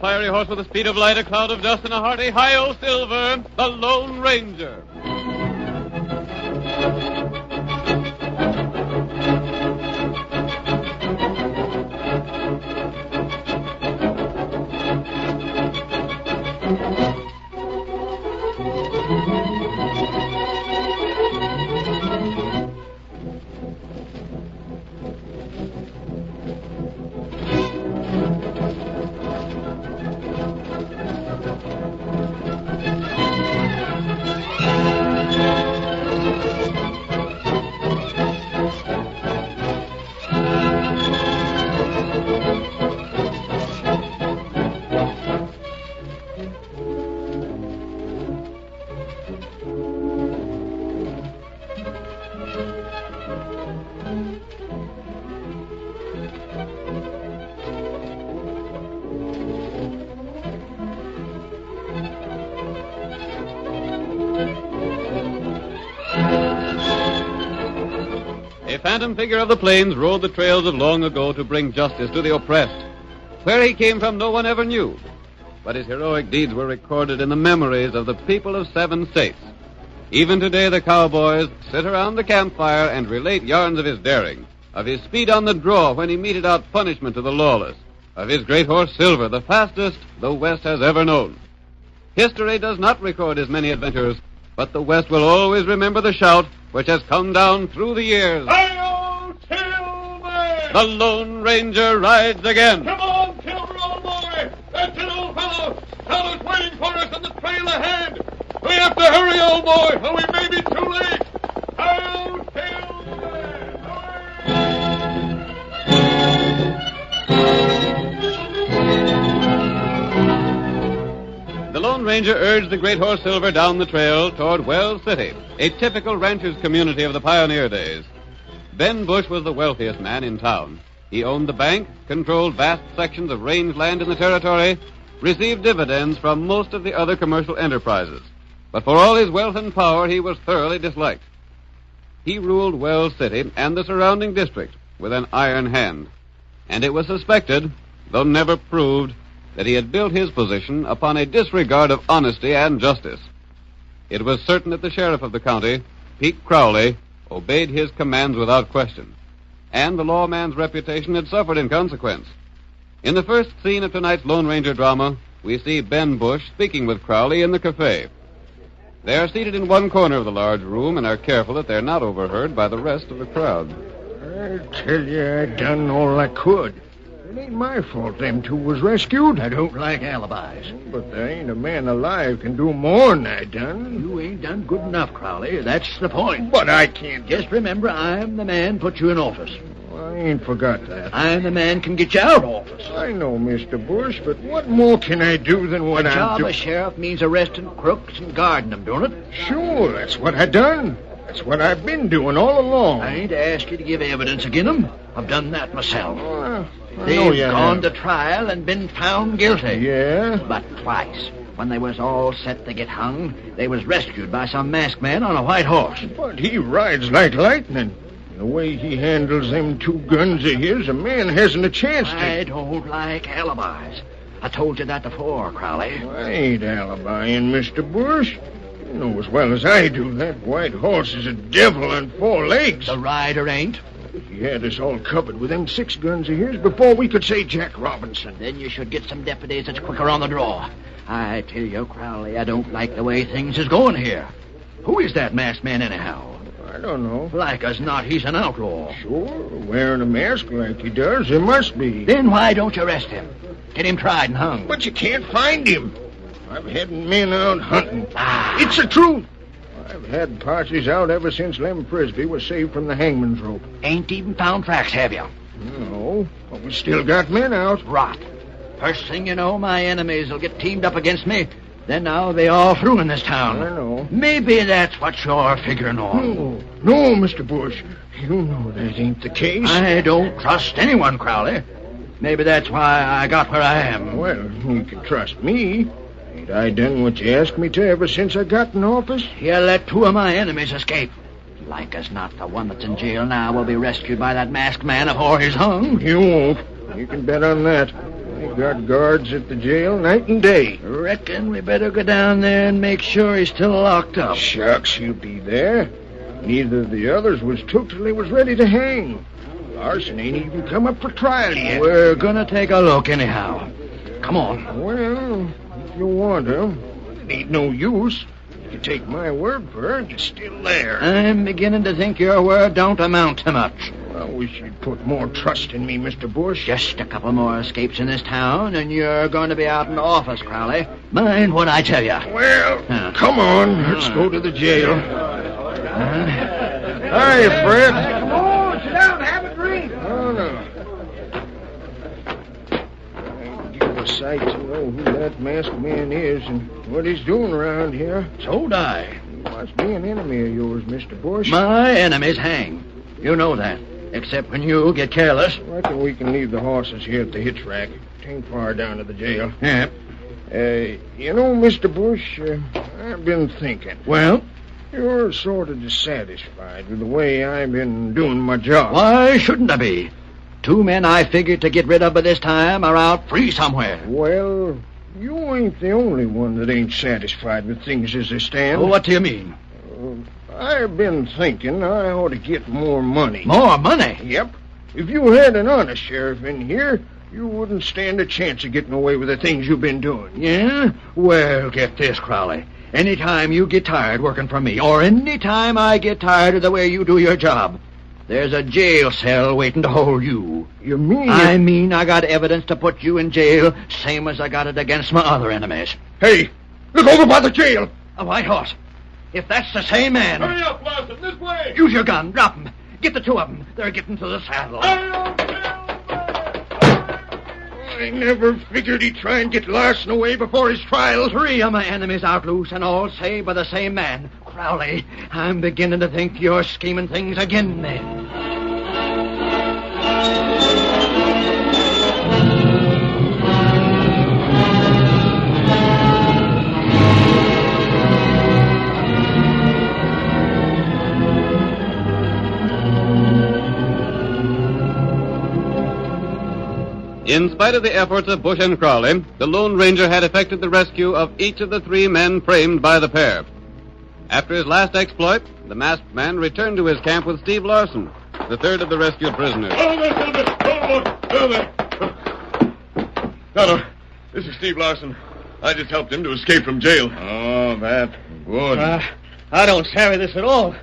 fiery horse with the speed of light, a cloud of dust, and a hearty hi-yo silver, the Lone Ranger. A phantom figure of the plains rode the trails of long ago to bring justice to the oppressed. Where he came from, no one ever knew. But his heroic deeds were recorded in the memories of the people of 7 states. Even today, the cowboys sit around the campfire and relate yarns of his daring, of his speed on the draw when he meted out punishment to the lawless, of his great horse Silver, the fastest the West has ever known. History does not record his many adventures, but the West will always remember the shout which has come down through the years. Hi-yo, Silver! The Lone Ranger rides again. Come on, Silver, old boy! That's it, old fellow! Tonto's waiting for us on the trail ahead! We have to hurry, old boy, or we may be too late! Hi-yo, The Lone Ranger urged the great horse Silver down the trail toward Wells City, a typical rancher's community of the pioneer days. Ben Bush was the wealthiest man in town. He owned the bank, controlled vast sections of rangeland in the territory, received dividends from most of the other commercial enterprises. But for all his wealth and power, he was thoroughly disliked. He ruled Wells City and the surrounding district with an iron hand, and it was suspected, though never proved, that he had built his position upon a disregard of honesty and justice. It was certain that the sheriff of the county, Pete Crowley, obeyed his commands without question, and the lawman's reputation had suffered in consequence. In the first scene of tonight's Lone Ranger drama, we see Ben Bush speaking with Crowley in the cafe. They are seated in one corner of the large room and are careful that they're not overheard by the rest of the crowd. I tell you, I done all I could. It ain't my fault them two was rescued. I don't like alibis. But there ain't a man alive can do more than I done. You ain't done good enough, Crowley. That's the point. But I can't. Just remember, I'm the man put you in office. I ain't forgot that. I'm the man can get you out of office. I know, Mr. Bush, but what more can I do than what The I'm job doing? of sheriff means arresting crooks and guarding them, don't it? Sure, that's what I done. That's what I've been doing all along. I ain't asked you to give evidence against them. I've done that myself. I know They've you gone have. to trial and been found guilty. Yeah? But twice. When they was all set to get hung, they was rescued by some masked man on a white horse. But he rides like lightning. The way he handles them two guns of his, a man hasn't a chance to... I don't like alibis. I told you that before, Crowley. I ain't alibiing, Mr. Bush. You know as well as I do that white horse is a devil on 4 legs. The rider ain't. He had us all covered with them 6 guns of his before we could say Jack Robinson. Then you should get some deputies that's quicker on the draw. I tell you, Crowley, I don't like the way things is going here. Who is that masked man, anyhow? I don't know. Like as not, he's an outlaw. Sure, wearing a mask like he does, there must be. Then why don't you arrest him? Get him tried and hung. But you can't find him. I've had men out hunting. Ah. It's the truth. I've had parties out ever since Lem Frisbee was saved from the hangman's rope. Ain't even found tracks, have you? No, but we still got men out. Rot. First thing you know, my enemies will get teamed up against me. Then I'll be all through in this town. I know. Maybe that's what you're figuring on. No, Mr. Bush. You know that ain't the case. I don't trust anyone, Crowley. Maybe that's why I got where I am. Well, you can trust me. Ain't I done what you asked me to ever since I got in office? You let 2 of my enemies escape. Like as not, the one that's in jail now will be rescued by that masked man afore he's hung. You won't. You can bet on that. They got guards at the jail night and day. Reckon we better go down there and make sure he's still locked up. Shucks, he'll be there. Neither of the others was took till they was ready to hang. Larson ain't even come up for trial yet. We're gonna take a look anyhow. Come on. Well, if you want to, it ain't no use. You take my word for it, it's still there. I'm beginning to think your word don't amount to much. I wish you'd put more trust in me, Mr. Bush. Just a couple more escapes in this town, and you're going to be out in the office, Crowley. Mind what I tell you. Well, come on. Let's go to the jail. Hi, Fred. Come on, sit down and have a drink. Oh, no. I'd give a sight to know who that masked man is and what he's doing around here. So'd I. He must be an enemy of yours, Mr. Bush. My enemies hang. You know that. Except when you get careless. I reckon we can leave the horses here at the hitch rack. It ain't far down to the jail. Yeah. You know, Mr. Bush, I've been thinking. Well? You're sort of dissatisfied with the way I've been doing my job. Why shouldn't I be? 2 men I figured to get rid of by this time are out free somewhere. Well, you ain't the only one that ain't satisfied with things as they stand. What do you mean? I've been thinking I ought to get more money. More money? Yep. If you had an honest sheriff in here, you wouldn't stand a chance of getting away with the things you've been doing. Yeah? Well, get this, Crowley. Anytime you get tired working for me, or anytime I get tired of the way you do your job, there's a jail cell waiting to hold you. You mean... I mean I got evidence to put you in jail, same as I got it against my other enemies. Hey, look over by the jail. A white horse. If that's the same man... Hurry up, Larson, this way! Use your gun. Drop them. Get the 2 of them. They're getting to the saddle. Hurry up, I never figured he'd try and get Larson away before his trial. 3 of my enemies out loose, and all saved by the same man. Crowley, I'm beginning to think you're scheming things again, then. In spite of the efforts of Bush and Crowley, the Lone Ranger had effected the rescue of each of the 3 men framed by the pair. After his last exploit, the masked man returned to his camp with Steve Larson, the 3rd of the rescued prisoners. Tonto, this is Steve Larson. I just helped him to escape from jail. Oh, that's good. I don't savvy this at all.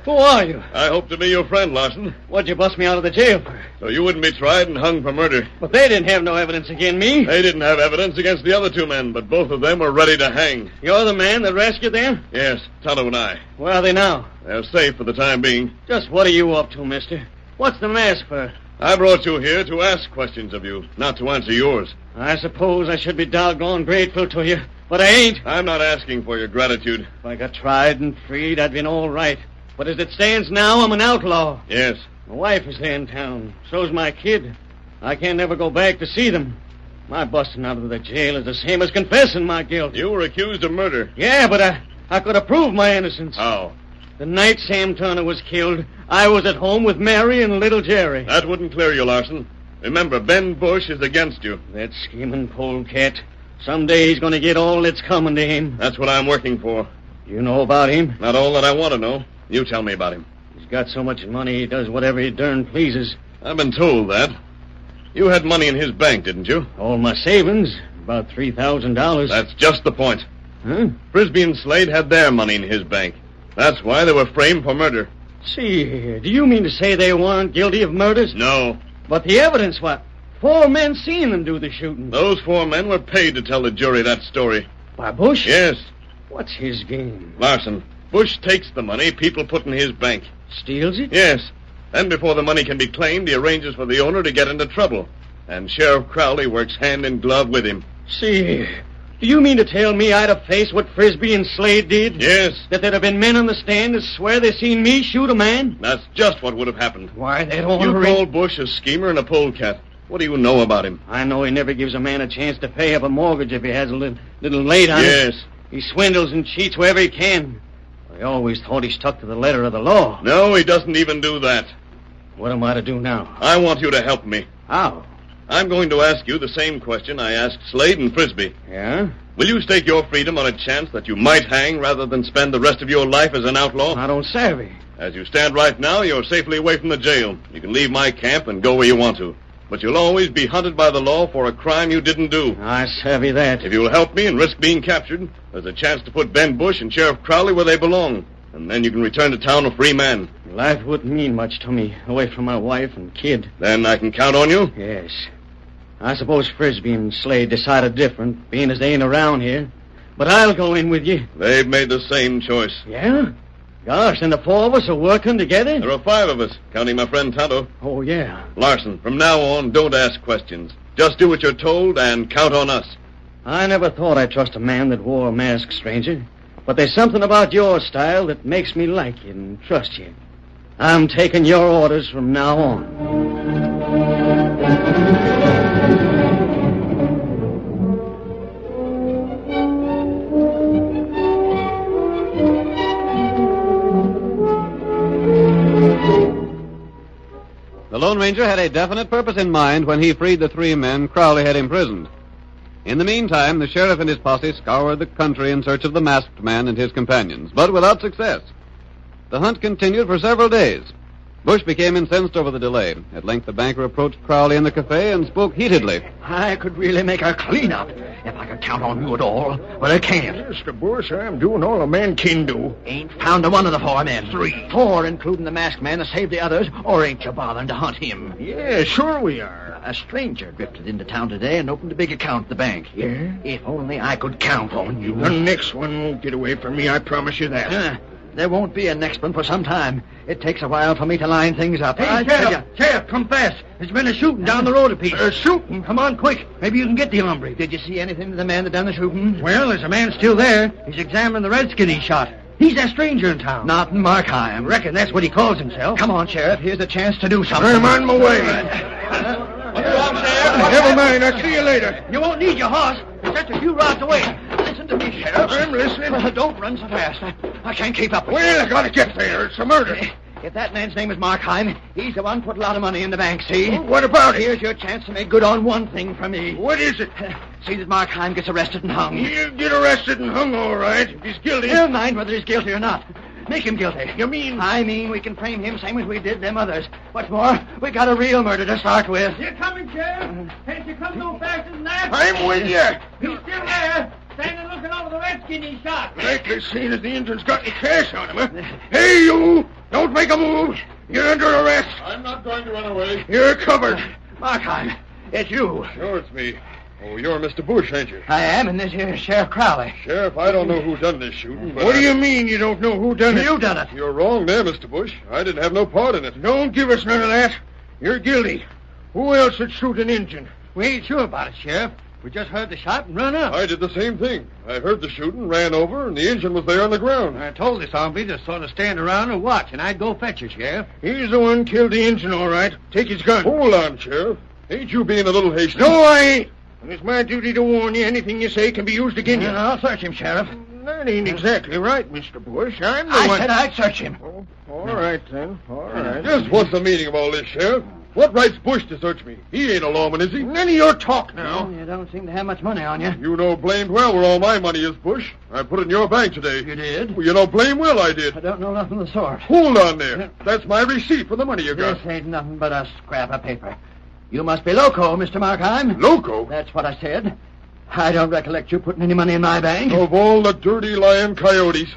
Who are you? I hope to be your friend, Larson, What'd you bust me out of the jail for? so you wouldn't be tried and hung for murder. But they didn't have no evidence against me. They didn't have evidence against the other 2 men, but both of them were ready to hang. You're the man that rescued them? Yes, Tonto and I. Where are they now? They're safe for the time being. Just what are you up to, mister? What's the mask for? I brought you here to ask questions of you, not to answer yours. I suppose I should be doggone grateful to you, but I ain't. I'm not asking for your gratitude. If I got tried and freed, I'd been all right. But as it stands now, I'm an outlaw. Yes. My wife is there in town. So's my kid. I can't never go back to see them. My busting out of the jail is the same as confessing my guilt. You were accused of murder. Yeah, but I could have proved my innocence. How? The night Sam Turner was killed, I was at home with Mary and little Jerry. That wouldn't clear you, Larson. Remember, Ben Bush is against you. That scheming polecat. Someday he's going to get all that's coming to him. That's what I'm working for. You know about him? Not all that I want to know. You tell me about him. He's got so much money he does whatever he darn pleases. I've been told that. You had money in his bank, didn't you? All my savings, about $3,000. That's just the point. Huh? Frisbee and Slade had their money in his bank. That's why they were framed for murder. See here, do you mean to say they weren't guilty of murders? No. But the evidence, what? 4 men seen them do the shooting. Those 4 men were paid to tell the jury that story. By Bush? Yes. What's his game? Larson, Bush takes the money people put in his bank. Steals it? Yes. Then before the money can be claimed, he arranges for the owner to get into trouble. And Sheriff Crowley works hand in glove with him. See here, do you mean to tell me I'd have faced what Frisbee and Slade did? Yes. That there'd have been men on the stand that swear they seen me shoot a man? That's just what would have happened. Why, they don't You want call Bush a schemer and a polecat. What do you know about him? I know he never gives a man a chance to pay up a mortgage if he has a little late on it. Yes. He swindles and cheats wherever he can. I always thought he stuck to the letter of the law. No, he doesn't even do that. What am I to do now? I want you to help me. How? I'm going to ask you the same question I asked Slade and Frisbee. Yeah? Will you stake your freedom on a chance that you might hang rather than spend the rest of your life as an outlaw? I don't savvy. As you stand right now, you're safely away from the jail. You can leave my camp and go where you want to. But you'll always be hunted by the law for a crime you didn't do. I savvy that. If you'll help me and risk being captured, there's a chance to put Ben Bush and Sheriff Crowley where they belong. And then you can return to town a free man. Life wouldn't mean much to me, away from my wife and kid. Then I can count on you? Yes. I suppose Frisbee and Slade decided different, being as they ain't around here. But I'll go in with you. They've made the same choice. Yeah? Gosh, and the four of us are working together? There are 5 of us, counting my friend Tonto. Oh, yeah. Larson, from now on, don't ask questions. Just do what you're told and count on us. I never thought I'd trust a man that wore a mask, stranger. But there's something about your style that makes me like you and trust you. I'm taking your orders from now on. The Lone Ranger had a definite purpose in mind when he freed the 3 men Crowley had imprisoned. In the meantime, the sheriff and his posse scoured the country in search of the masked man and his companions, but without success. The hunt continued for several days. Bush became incensed over the delay. At length, the banker approached Crowley in the cafe and spoke heatedly. I could really make a clean-up if I could count on you at all, but I can't. Mr. Bush, I'm doing all a man can do. Ain't found a one of the 4 men. 3. 4, including the masked man, to save the others, or ain't you bothering to hunt him? Yeah, sure we are. A stranger drifted into town today and opened a big account at the bank. Yeah? If only I could count on you. The next one won't get away from me, I promise you that. There won't be a next one for some time. It takes a while for me to line things up. Hey, Sheriff, come fast. There's been a shooting down the road a piece. Shooting? Come on, quick. Maybe you can get the hombre. Did you see anything of the man that done the shooting? Well, there's a man still there. He's examining the redskin he shot. He's that stranger in town. Not in Markheim. Reckon that's what he calls himself. Come on, Sheriff. Here's a chance to do something. I'm on my way. Sheriff? Never mind, I'll see you later. You won't need your horse. It's just a few rods away. Listen to me, Sheriff. I'm listening. Don't run so fast. I can't keep up with you. Well, I gotta get there. It's a murder. If that man's name is Markheim, he's the one put a lot of money in the bank, see? Well, what about it? Here's your chance to make good on one thing for me. What is it? See that Markheim gets arrested and hung. He'll get arrested and hung, all right. If he's guilty. Never mind whether he's guilty or not. Make him guilty. You mean? I mean we can frame him same as we did them others. What's more, we got a real murder to start with. You're coming, Sheriff. Can't you come no faster than that? I'm with you. He's still there, standing looking over the redskin he shot. Likely seen as the Indian's got any cash on him, huh? Hey, you! Don't make a move. You're under arrest. I'm not going to run away. You're covered. Markheim, it's you. Sure, it's me. Oh, you're Mr. Bush, ain't you? I am, and this here is Sheriff Crowley. Sheriff, I don't know who done this shooting, but What do you mean you don't know who done it? You done it. You're wrong there, Mr. Bush. I didn't have no part in it. Don't give us none of that. You're guilty. Who else would shoot an Injun? We ain't sure about it, Sheriff. We just heard the shot and run up. I did the same thing. I heard the shooting, ran over, and the engine was there on the ground. I told this hombre to sort of stand around and watch, and I'd go fetch her, Sheriff. He's the one killed the Injun, all right. Take his gun. Hold on, Sheriff. Ain't you being a little hasty? No, I ain't. And it's my duty to warn you. Anything you say can be used against you. I'll search him, Sheriff. That ain't exactly right, Mr. Bush. I'm the I one... said I'd search him. Oh, all right, then. All right. Just what's the meaning of all this, Sheriff? What right's Bush to search me? He ain't a lawman, is he? None of your talk now. You don't seem to have much money on you. You know blamed well where all my money is, Bush. I put it in your bank today. You did? Well, you know blame well I did. I don't know nothing of the sort. Hold on there. That's my receipt for the money you got. This ain't nothing but a scrap of paper. You must be loco, Mr. Markheim. Loco? That's what I said. I don't recollect you putting any money in my bank. Of all the dirty lying coyotes.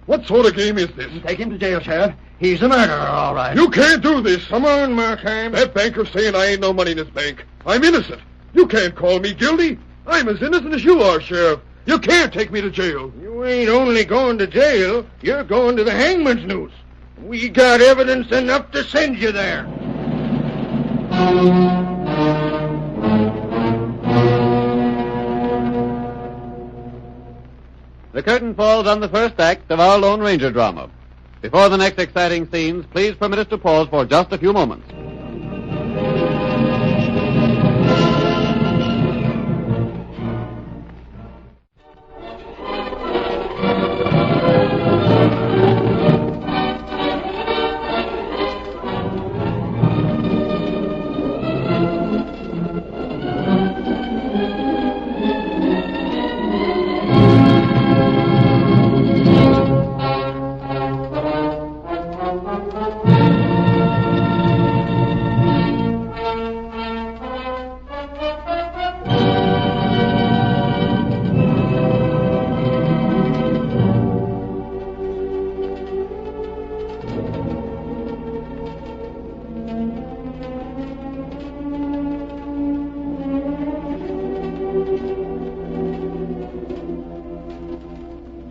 What sort of game is this? Take him to jail, Sheriff. He's a murderer, all right. You can't do this. Come on, Markheim. That banker's saying I ain't no money in his bank. I'm innocent. You can't call me guilty. I'm as innocent as you are, Sheriff. You can't take me to jail. You ain't only going to jail, you're going to the hangman's noose. We got evidence enough to send you there. The curtain falls on the first act of our Lone Ranger drama. Before the next exciting scenes, please permit us to pause for just a few moments.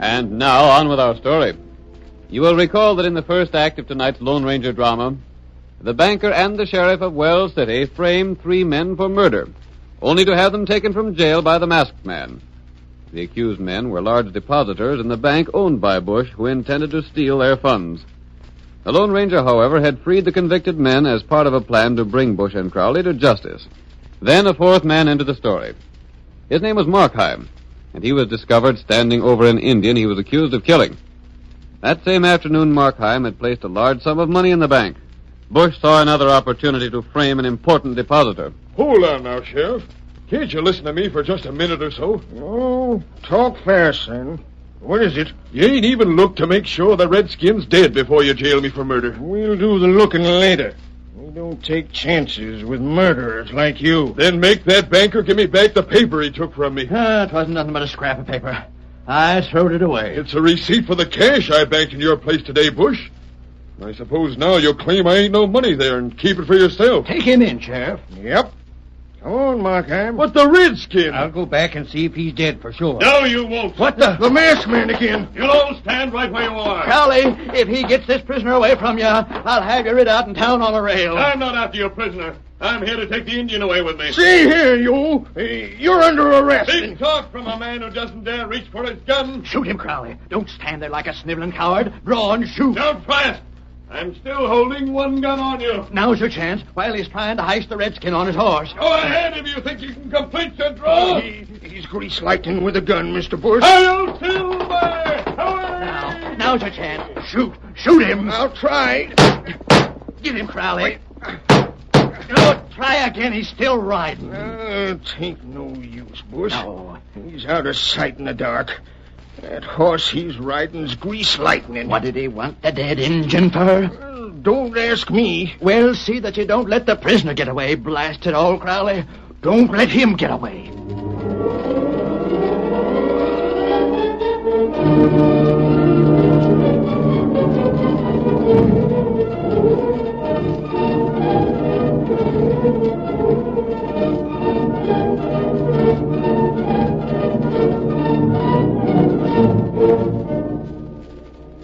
And now, on with our story. You will recall that in the first act of tonight's Lone Ranger drama, the banker and the sheriff of Wells City framed 3 men for murder, only to have them taken from jail by the masked man. The accused men were large depositors in the bank owned by Bush, who intended to steal their funds. The Lone Ranger, however, had freed the convicted men as part of a plan to bring Bush and Crowley to justice. Then a 4th man entered the story. His name was Markheim, and he was discovered standing over an Indian he was accused of killing. That same afternoon, Markheim had placed a large sum of money in the bank. Bush saw another opportunity to frame an important depositor. Hold on now, Sheriff. Can't you listen to me for just a minute or so? Oh, talk fast, then. What is it? You ain't even looked to make sure the Redskin's dead before you jail me for murder. We'll do the looking later. We don't take chances with murderers like you. Then make that banker give me back the paper he took from me. It wasn't nothing but a scrap of paper. I throwed it away. It's a receipt for the cash I banked in your place today, Bush. I suppose now you'll claim I ain't no money there and keep it for yourself. Take him in, Sheriff. Yep. Come on, Markheim. But the Redskin... I'll go back and see if he's dead for sure. No, you won't. What the... The masked man again. You'll all stand right where you are. Crowley, if he gets this prisoner away from you, I'll have you rid out in town on a rail. I'm not after your prisoner. I'm here to take the Indian away with me. See here, you. You're under arrest. Big talk from a man who doesn't dare reach for his gun. Shoot him, Crowley. Don't stand there like a sniveling coward. Draw and shoot. Don't try it. I'm still holding one gun on you. Now's your chance while he's trying to heist the Redskin on his horse. Go ahead if you think you can complete your draw. He's grease lightning with a gun, Mr. Bush. Hail Silver! Now's your chance. Shoot. Shoot him. I'll try. Get him, Crowley. No, try again. He's still riding. Tain't no use, Bush. No. He's out of sight in the dark. That horse he's riding's grease lightning. What did he want the dead Injun for? Don't ask me. Well, see that you don't let the prisoner get away, blast it all, Crowley. Don't let him get away.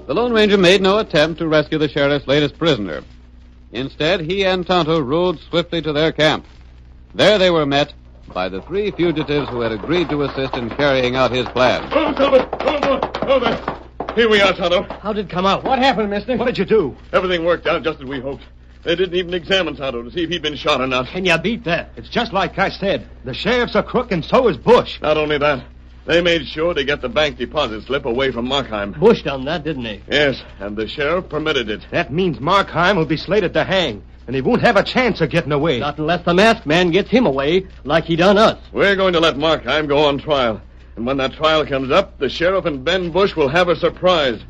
The Lone Ranger made no attempt to rescue the sheriff's latest prisoner. Instead, he and Tonto rode swiftly to their camp. There they were met by the 3 fugitives who had agreed to assist in carrying out his plan. Oh, Silver! Oh, there. Here we are, Tonto. How did it come out? What happened, mister? What did you do? Everything worked out just as we hoped. They didn't even examine Tonto to see if he'd been shot or not. Can you beat that? It's just like I said. The sheriff's a crook and so is Bush. Not only that, they made sure to get the bank deposit slip away from Markheim. Bush done that, didn't he? Yes, and the sheriff permitted it. That means Markheim will be slated to hang, and he won't have a chance of getting away. Not unless the masked man gets him away, like he done us. We're going to let Markheim go on trial. And when that trial comes up, the sheriff and Ben Bush will have a surprise.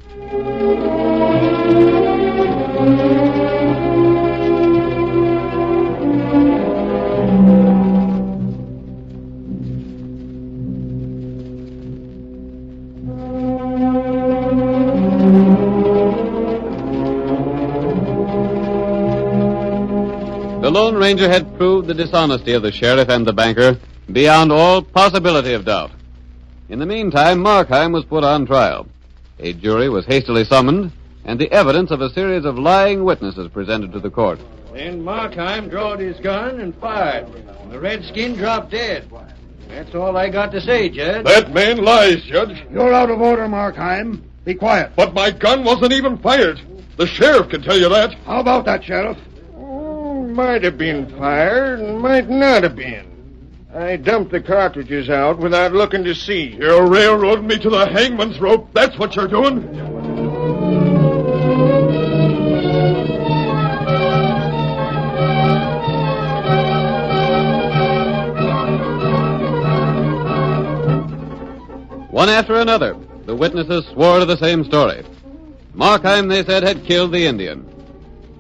The Lone Ranger had proved the dishonesty of the sheriff and the banker beyond all possibility of doubt. In the meantime, Markheim was put on trial. A jury was hastily summoned, and the evidence of a series of lying witnesses presented to the court. Then Markheim drawed his gun and fired. The Redskin dropped dead. That's all I got to say, Judge. That man lies, Judge. You're out of order, Markheim. Be quiet. But my gun wasn't even fired. The sheriff can tell you that. How about that, Sheriff? Might have been fired and might not have been. I dumped the cartridges out without looking to see. You're railroading me to the hangman's rope. That's what you're doing. One after another, the witnesses swore to the same story. Markheim, they said, had killed the Indian.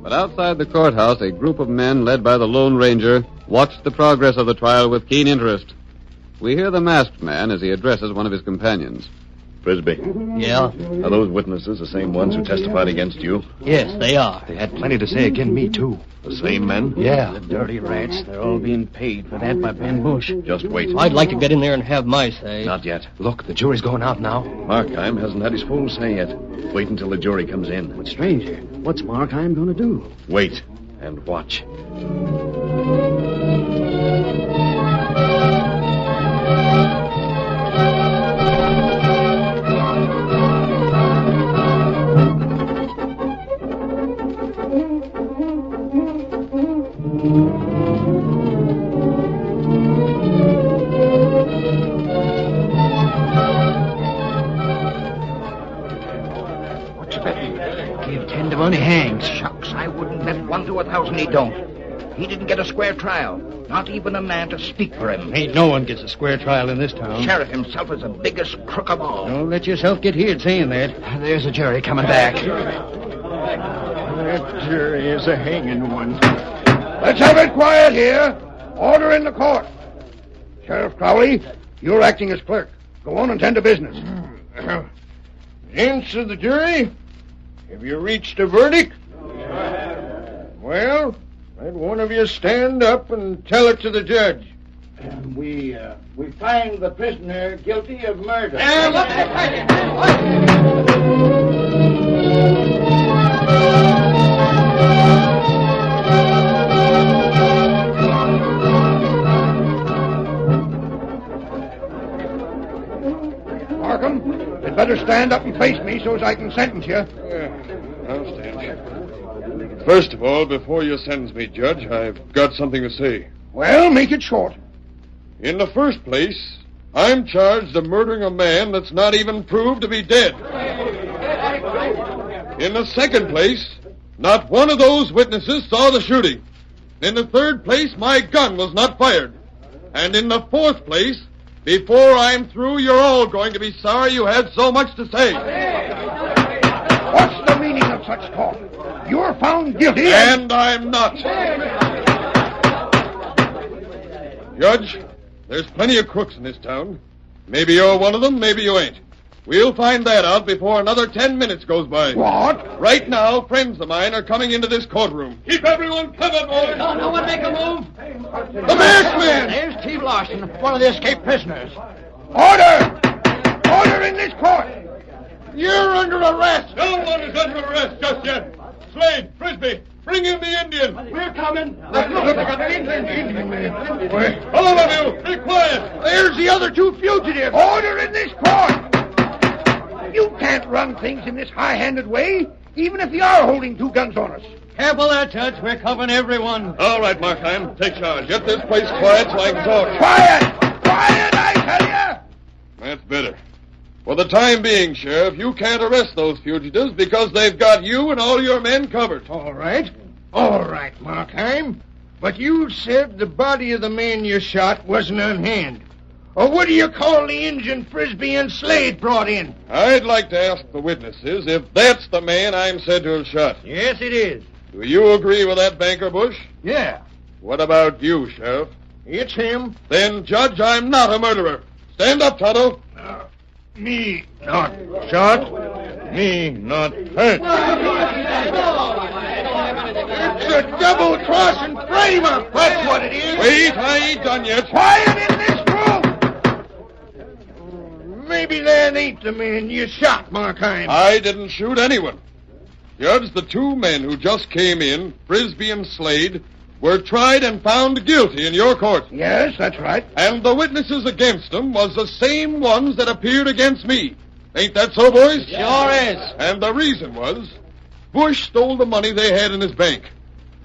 But outside the courthouse, a group of men led by the Lone Ranger watched the progress of the trial with keen interest. We hear the masked man as he addresses one of his companions. Frisbee, Yeah? are those witnesses the same ones who testified against you? Yes, they are. They had plenty to say against me, too. The same men? Yeah. The dirty rats. They're all being paid for that by Ben Bush. Just wait. I'd like to get in there and have my say. Not yet. Look, the jury's going out now. Markheim hasn't had his full say yet. Wait until the jury comes in. But, stranger, what's Markheim going to do? Wait and watch. What you betting? Give 10 to 1, he hangs. Shucks, I wouldn't bet 1 to 1,000 he don't. He didn't get a square trial. Not even a man to speak for him. Ain't no one gets a square trial in this town. Sheriff himself is the biggest crook of all. Don't let yourself get heard saying that. There's the jury coming back. That jury is a hanging one. Let's have it quiet here. Order in the court. Sheriff Crowley, you're acting as clerk. Go on and tend to business. Gents of the jury, have you reached a verdict? Well, let one of you stand up and tell it to the judge. We find the prisoner guilty of murder. Markham, you'd better stand up and face me so as I can sentence you. I'll stand. First of all, before you sentence me, Judge, I've got something to say. Well, make it short. In the first place, I'm charged of murdering a man that's not even proved to be dead. In the second place, not one of those witnesses saw the shooting. In the third place, my gun was not fired. And in the fourth place, before I'm through, you're all going to be sorry you had so much to say. What's the meaning of such talk? You're found guilty And I'm not. Judge, there's plenty of crooks in this town. Maybe you're one of them, maybe you ain't. We'll find that out before another 10 minutes goes by. What? Right now, friends of mine are coming into this courtroom. Keep everyone covered, boys. No one make a move. The masked man! There's Steve Larson, one of the escaped prisoners. Order! Order in this court! You're under arrest! No one is under arrest just yet. Slade, Frisbee, bring in the Indian. We're coming. All of you, be quiet. There's the other two fugitives. Order in this court! You can't run things in this high-handed way, even if you are holding two guns on us. Careful there, Judge. We're covering everyone. All right, Markheim, take charge. Get this place quiet so I can talk. Quiet! Quiet, I tell you! That's better. For the time being, Sheriff, you can't arrest those fugitives because they've got you and all your men covered. All right, Markheim. But you said the body of the man you shot wasn't on hand. Or what do you call the Injun Frisbee and Slade brought in? I'd like to ask the witnesses if that's the man I'm said to have shot. Yes, it is. Do you agree with that, Banker Bush? Yeah, What about you, Sheriff? it's him. Then, Judge, I'm not a murderer. Stand up, Tonto. Me not shot. Me not hurt. It's a double-crossing frame-up. That's what it is. Wait, I ain't done yet. Quiet in this room! Maybe that ain't the man you shot, Markheim. I didn't shoot anyone. Judge, the two men who just came in, Frisbee and Slade, were tried and found guilty in your court. Yes, that's right. And the witnesses against them was the same ones that appeared against me. Ain't that so, boys? Sure is. And the reason was, Bush stole the money they had in his bank.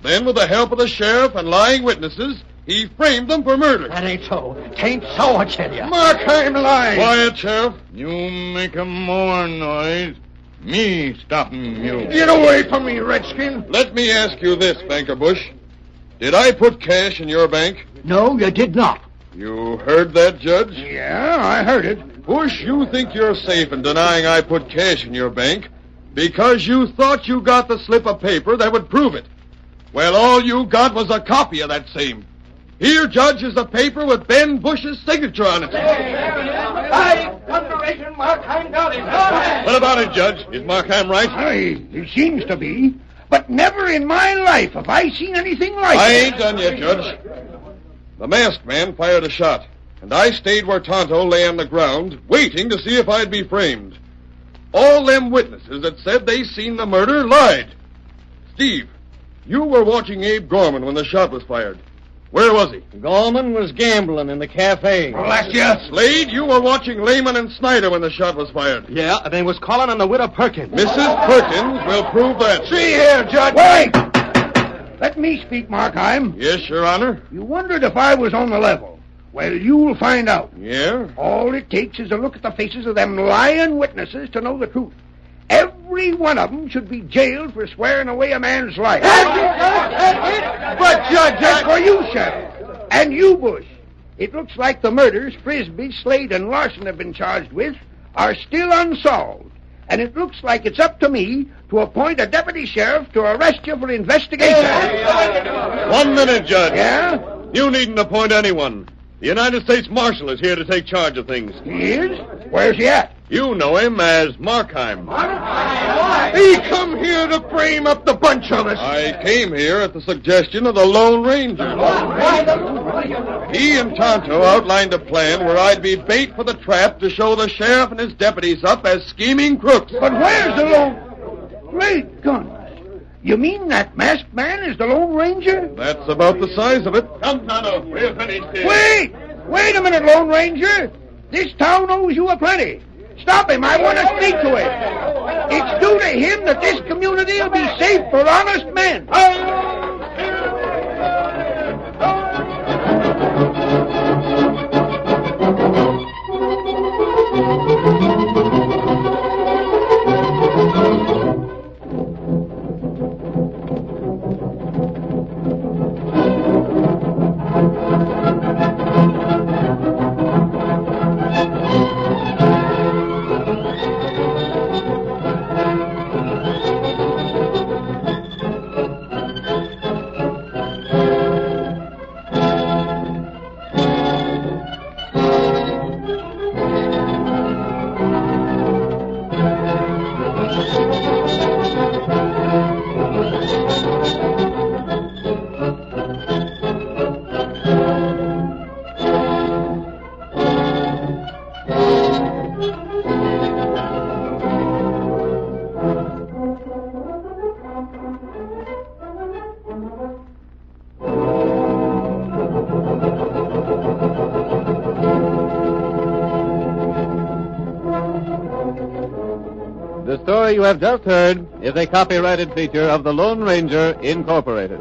Then, with the help of the sheriff and lying witnesses, he framed them for murder. That ain't so. Tain't so, I tell you. Markheim lies. Quiet, Sheriff. You make a more noise. Me stopping you. Get away from me, Redskin. Let me ask you this, Banker Bush. Did I put cash in your bank? No, you did not. You heard that, Judge? Yeah, I heard it. Bush, you think you're safe in denying I put cash in your bank because you thought you got the slip of paper that would prove it. Well, all you got was a copy of that same. Here, Judge, is the paper with Ben Bush's signature on it. By thunderation, Markheim got him. What about it, Judge? Is Markheim right? Aye, it seems to be. But never in my life have I seen anything like I it. ain't done yet, Judge. The masked man fired a shot, and I stayed where Tonto lay on the ground, waiting to see if I'd be framed. All them witnesses that said they seen the murder lied. Steve, you were watching Abe Gorman when the shot was fired. Where was he? Gorman was gambling in the cafe. Bless you. Slade, you were watching Lehman and Snyder when the shot was fired. Yeah, and they was calling on the widow Perkins. Mrs. Perkins will prove that. See here, Judge. Wait! Let me speak, Markheim. Yes, Your Honor. You wondered if I was on the level. Well, you'll find out. Yeah? All it takes is a look at the faces of them lying witnesses to know the truth. Every one of them should be jailed for swearing away a man's life. But, Judge, that's for you, Sheriff. And you, Bush. It looks like the murders Frisbee, Slade, and Larson have been charged with are still unsolved. And it looks like it's up to me to appoint a deputy sheriff to arrest you for investigation. 1 minute, Judge. Yeah? You needn't appoint anyone. The United States Marshal is here to take charge of things. He is? Where's he at? You know him as Markheim. He come here to frame up the bunch of us. I came here at the suggestion of the Lone Ranger. He and Tonto outlined a plan where I'd be bait for the trap to show the sheriff and his deputies up as scheming crooks. But where's the Lone... Great guns. You mean that masked man is the Lone Ranger? That's about the size of it. Come, Tonto. We're finished here. Wait a minute, Lone Ranger. This town owes you a plenty. Stop him. I want to speak to him. It's due to him that this community will be safe for honest men. The story you have just heard is a copyrighted feature of the Lone Ranger, Incorporated.